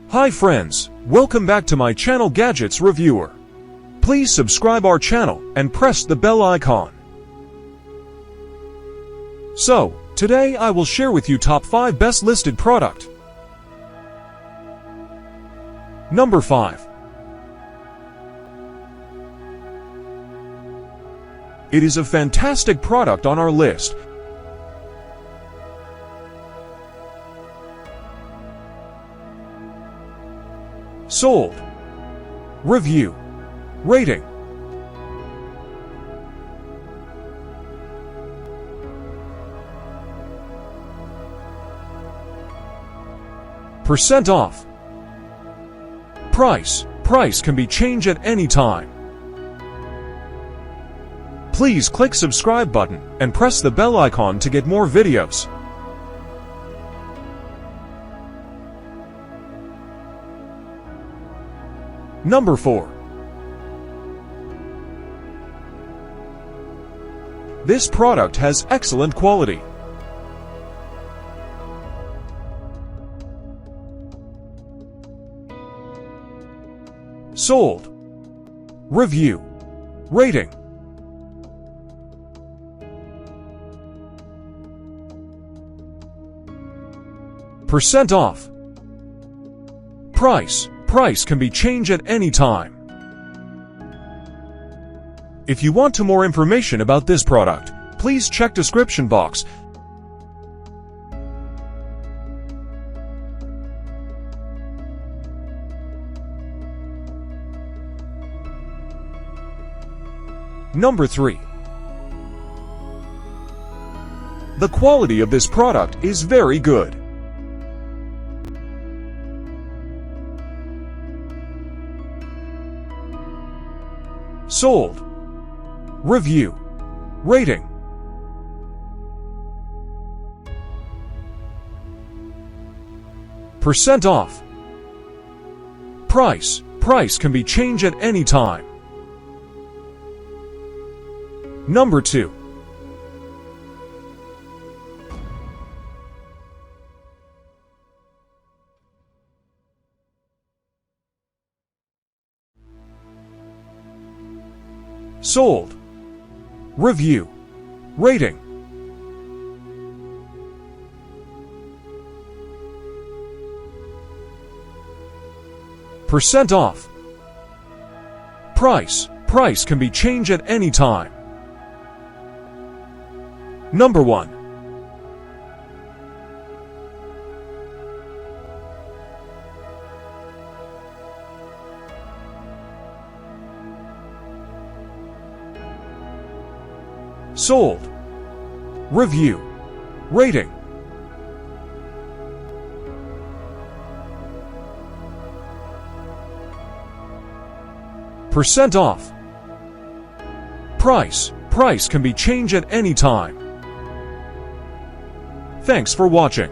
Hi friends, welcome back to my channel Gadgets Reviewer. Please subscribe our channel and press the bell icon. So, today I will share with you top 5 best listed product. Number 5. It is a fantastic product on our list. Sold. Review. Rating. Percent off. Price can be changed at any time. Please click subscribe button and press the bell icon to get more videos. Number 4. This product has excellent quality. Sold. Review. Rating. Percent off. Price can be changed at any time. If you want more information about this product, please check description box. Number 3. The quality of this product is very good. Sold. Review. Rating. Percent off. Price can be changed at any time. Number 2. Sold. Review. Rating. Percent off. Price can be changed at any time. Number 1. Sold. Review. Rating. Percent off. Price can be changed at any time. Thanks for watching.